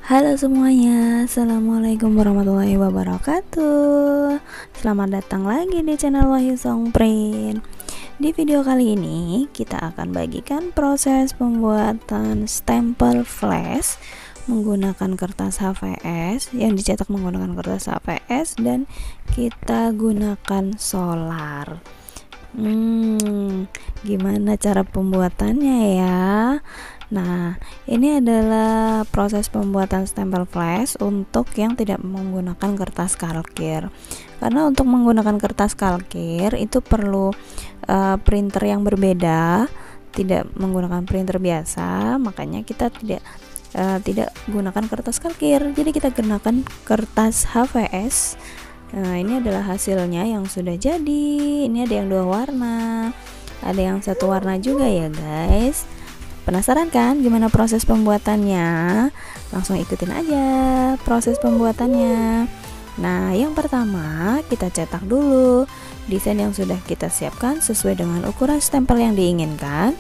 Halo semuanya, Assalamualaikum warahmatullahi wabarakatuh. Selamat datang lagi di channel Wahyu Songprint. Di video kali ini kita akan bagikan proses pembuatan stempel flash menggunakan kertas HVS yang dicetak menggunakan kertas HVS dan kita gunakan solar. Gimana cara pembuatannya ya? Nah, ini adalah proses pembuatan stempel flash untuk yang tidak menggunakan kertas kalkir. Karena untuk menggunakan kertas kalkir itu perlu printer yang berbeda, tidak menggunakan printer biasa, makanya kita tidak gunakan kertas kalkir. Jadi kita gunakan kertas HVS. Nah, ini adalah hasilnya yang sudah jadi. Ini ada yang 2 warna, ada yang 1 warna juga ya guys. Penasaran kan gimana proses pembuatannya? Langsung ikutin aja proses pembuatannya. Nah, yang pertama kita cetak dulu desain yang sudah kita siapkan sesuai dengan ukuran stempel yang diinginkan.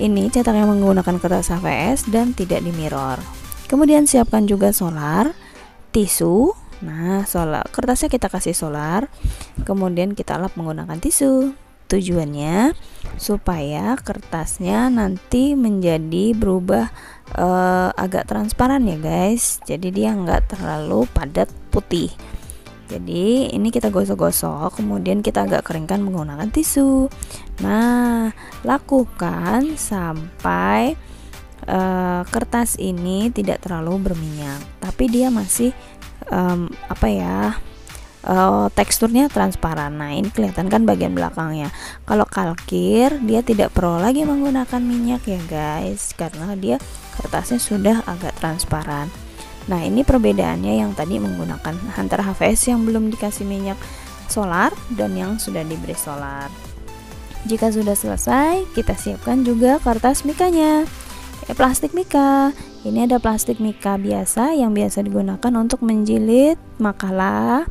Ini cetaknya menggunakan kertas HVS dan tidak di mirror. Kemudian siapkan juga solar, tisu. Nah, kertasnya kita kasih solar, kemudian kita lap menggunakan tisu. Tujuannya supaya kertasnya nanti menjadi berubah agak transparan ya guys, jadi dia nggak terlalu padat putih. Jadi ini kita gosok-gosok, kemudian kita agak keringkan menggunakan tisu. Nah, lakukan sampai kertas ini tidak terlalu berminyak, tapi dia masih teksturnya transparan. Nah, ini kelihatan kan bagian belakangnya. Kalau kalkir dia tidak perlu lagi menggunakan minyak ya guys, karena dia kertasnya sudah agak transparan. Nah, ini perbedaannya yang tadi menggunakan antara HVS yang belum dikasih minyak solar dan yang sudah diberi solar. Jika sudah selesai, kita siapkan juga kertas mikanya. Plastik mika. Ini ada plastik mika biasa yang biasa digunakan untuk menjilid makalah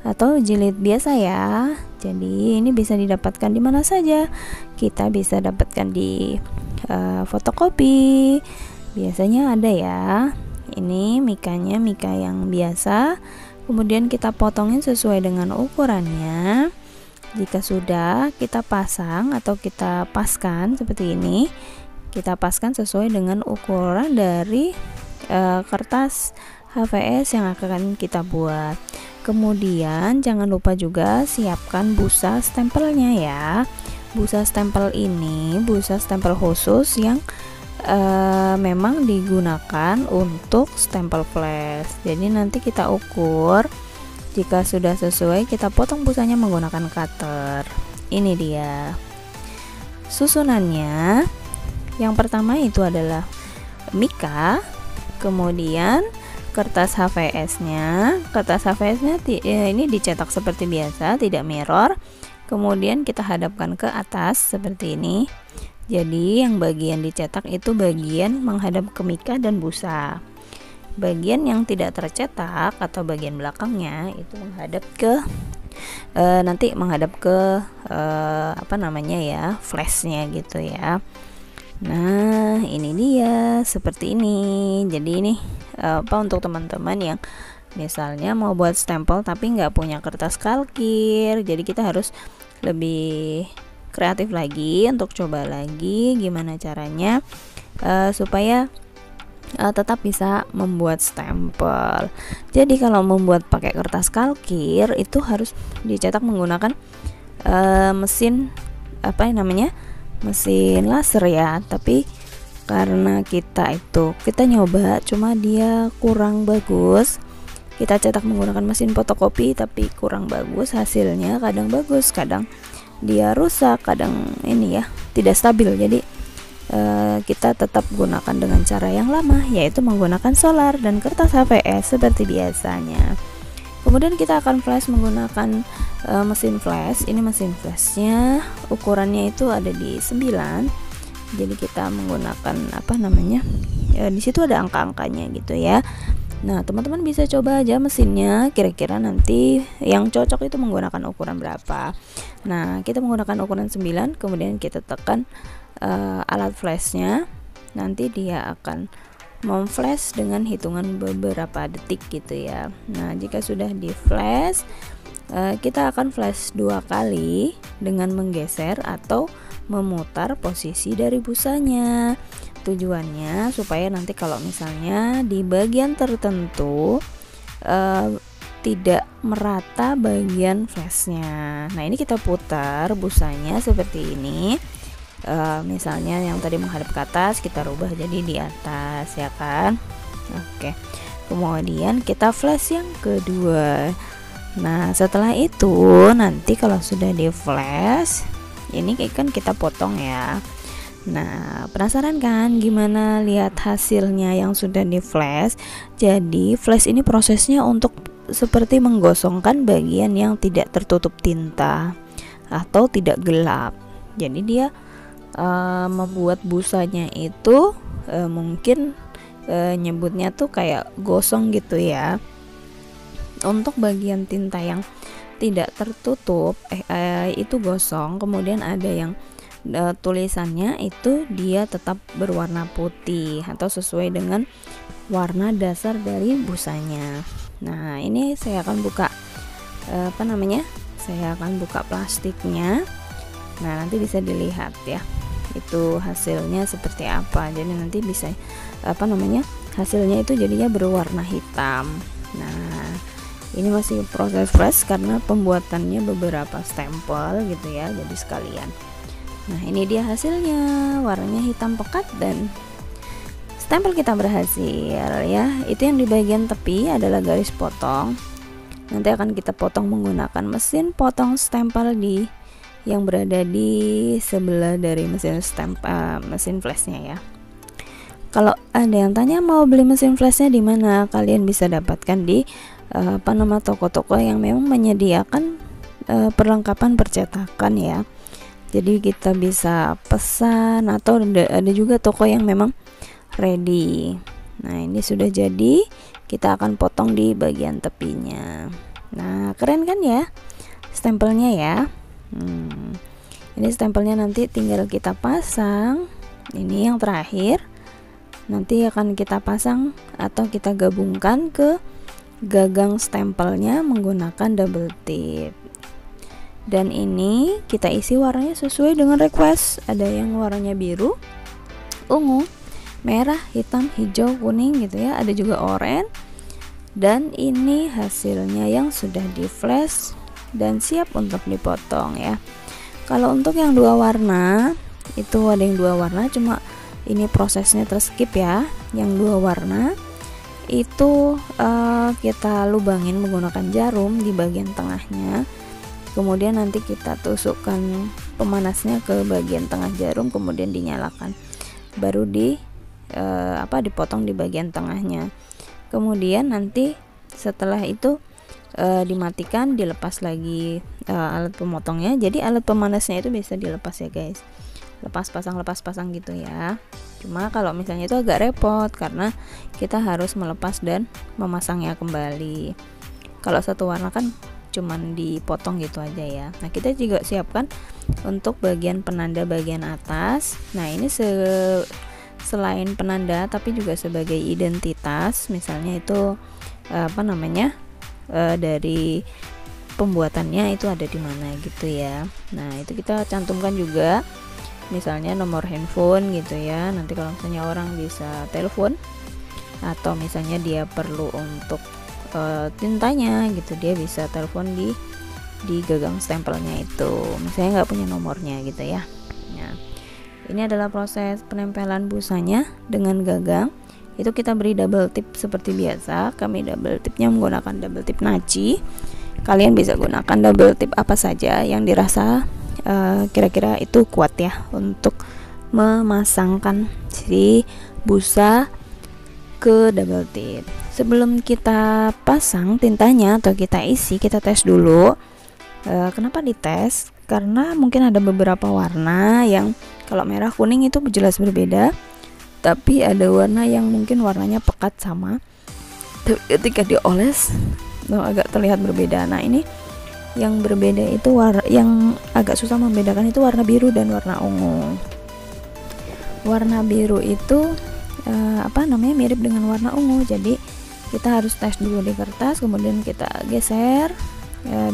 atau jilid biasa ya. Jadi ini bisa didapatkan di mana saja. Kita bisa dapatkan di fotokopi. Biasanya ada ya. Ini mikanya mika yang biasa. Kemudian kita potongin sesuai dengan ukurannya. Jika sudah, kita pasang atau kita paskan seperti ini. Kita paskan sesuai dengan ukuran dari kertas HVS yang akan kita buat. Kemudian jangan lupa juga siapkan busa stempelnya ya. Busa stempel ini busa stempel khusus yang memang digunakan untuk stempel flash. Jadi nanti kita ukur, jika sudah sesuai kita potong busanya menggunakan cutter. Ini dia susunannya. Yang pertama itu adalah mika, kemudian kertas HVS-nya. Kertas HVS-nya ini dicetak seperti biasa, tidak mirror. Kemudian kita hadapkan ke atas seperti ini. Jadi yang bagian dicetak itu bagian menghadap ke mika dan busa. Bagian yang tidak tercetak atau bagian belakangnya itu menghadap ke nanti menghadap ke flashnya gitu ya. Nah, ini dia seperti ini. Jadi ini untuk teman-teman yang misalnya mau buat stempel tapi nggak punya kertas kalkir, jadi kita harus lebih kreatif lagi untuk coba lagi gimana caranya supaya tetap bisa membuat stempel. Jadi kalau membuat pakai kertas kalkir itu harus dicetak menggunakan mesin mesin laser ya. Tapi karena kita nyoba cuma dia kurang bagus, kita cetak menggunakan mesin fotokopi tapi kurang bagus hasilnya. Kadang bagus, kadang dia rusak, kadang ini ya tidak stabil. Jadi kita tetap gunakan dengan cara yang lama, yaitu menggunakan solar dan kertas HVS seperti biasanya. Kemudian kita akan flash menggunakan mesin flash. Ini mesin flashnya ukurannya itu ada di 9. Jadi kita menggunakan di situ ada angka-angkanya gitu ya. Nah, teman-teman bisa coba aja mesinnya, kira-kira nanti yang cocok itu menggunakan ukuran berapa. Nah, kita menggunakan ukuran 9, kemudian kita tekan alat flashnya, nanti dia akan memflash dengan hitungan beberapa detik gitu ya. Nah, jika sudah di flash, kita akan flash 2 kali dengan menggeser atau memutar posisi dari busanya. Tujuannya supaya nanti kalau misalnya di bagian tertentu tidak merata bagian flashnya. Nah, ini kita putar busanya seperti ini. Misalnya yang tadi menghadap ke atas, kita rubah jadi di atas, ya kan? Oke. Kemudian kita flash yang kedua. Nah, setelah itu nanti kalau sudah di flash, ini kan kita potong ya. Nah, penasaran kan gimana lihat hasilnya yang sudah di flash? Jadi flash ini prosesnya untuk seperti menggosongkan bagian yang tidak tertutup tinta atau tidak gelap. Jadi dia membuat busanya itu mungkin nyebutnya tuh kayak gosong gitu ya. Untuk bagian tinta yang tidak tertutup itu gosong, kemudian ada yang tulisannya itu dia tetap berwarna putih atau sesuai dengan warna dasar dari busanya. Nah, ini saya akan buka saya akan buka plastiknya. Nah, nanti bisa dilihat ya itu hasilnya seperti apa. Jadi nanti bisa hasilnya itu jadinya berwarna hitam. Nah, ini masih proses flash karena pembuatannya beberapa stempel gitu ya, jadi sekalian. Nah, ini dia hasilnya, warnanya hitam pekat dan stempel kita berhasil ya. Itu yang di bagian tepi adalah garis potong. Nanti akan kita potong menggunakan mesin potong stempel yang berada di sebelah dari mesin flashnya ya. Kalau ada yang tanya mau beli mesin flashnya di mana, kalian bisa dapatkan di toko-toko yang memang menyediakan perlengkapan percetakan ya. Jadi kita bisa pesan atau ada juga toko yang memang ready. Nah, ini sudah jadi, kita akan potong di bagian tepinya. Nah, keren kan ya stempelnya ya. Ini stempelnya nanti tinggal kita pasang. Ini yang terakhir, nanti akan kita pasang atau kita gabungkan ke gagang stempelnya menggunakan double tip. Dan ini kita isi warnanya sesuai dengan request. Ada yang warnanya biru, ungu, merah, hitam, hijau, kuning gitu ya. Ada juga oranye. Dan ini hasilnya yang sudah di flash dan siap untuk dipotong ya. Kalau untuk yang 2 warna, itu ada yang 2 warna, cuma ini prosesnya terskip ya. Yang 2 warna itu kita lubangin menggunakan jarum di bagian tengahnya. Kemudian nanti kita tusukkan pemanasnya ke bagian tengah jarum, kemudian dinyalakan, baru dipotong di bagian tengahnya. Kemudian nanti setelah itu dimatikan, dilepas lagi alat pemotongnya. Jadi alat pemanasnya itu bisa dilepas ya guys, lepas pasang gitu ya. Cuma kalau misalnya itu agak repot karena kita harus melepas dan memasangnya kembali. Kalau satu warna kan cuman dipotong gitu aja ya. Nah, kita juga siapkan untuk bagian penanda bagian atas. Nah, ini selain penanda tapi juga sebagai identitas, misalnya itu dari pembuatannya itu ada di mana gitu ya. Nah, itu kita cantumkan juga misalnya nomor handphone gitu ya. Nanti kalau misalnya orang bisa telepon atau misalnya dia perlu untuk tintanya gitu, dia bisa telepon di gagang stempelnya itu, misalnya nggak punya nomornya gitu ya. Nah, ini adalah proses penempelan busanya dengan gagang. Itu kita beri double tip seperti biasa. Kami double tipnya menggunakan double tip Naci. Kalian bisa gunakan double tip apa saja yang dirasa kira-kira itu kuat ya untuk memasangkan si busa ke double tip. Sebelum kita pasang tintanya atau kita isi, kita tes dulu. Kenapa dites? Karena mungkin ada beberapa warna yang kalau merah kuning itu jelas berbeda, tapi ada warna yang mungkin warnanya pekat sama, ketika dioles agak terlihat berbeda. Nah, ini yang berbeda itu yang agak susah membedakan itu warna biru dan warna ungu. Warna biru itu mirip dengan warna ungu. Jadi kita harus tes dulu di kertas, kemudian kita geser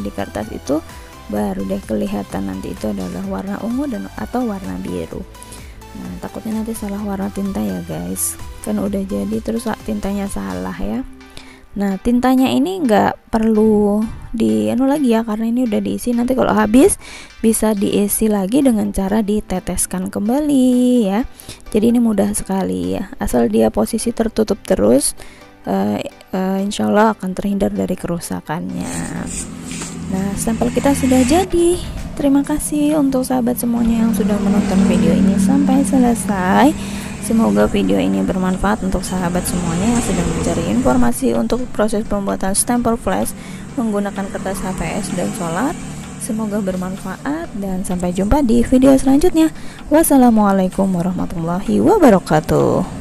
di kertas itu, baru deh kelihatan nanti itu adalah warna ungu atau warna biru. Nah, takutnya nanti salah warna tinta ya guys, kan udah jadi terus tintanya salah ya. Nah, tintanya ini nggak perlu lagi ya, karena ini udah diisi. Nanti kalau habis bisa diisi lagi dengan cara diteteskan kembali ya. Jadi ini mudah sekali ya, asal dia posisi tertutup terus, insya Allah akan terhindar dari kerusakannya. Nah, stempel kita sudah jadi. Terima kasih untuk sahabat semuanya yang sudah menonton video ini sampai selesai. Semoga video ini bermanfaat untuk sahabat semuanya yang sedang mencari informasi untuk proses pembuatan stempel flash menggunakan kertas HVS dan solar. Semoga bermanfaat dan sampai jumpa di video selanjutnya. Wassalamualaikum warahmatullahi wabarakatuh.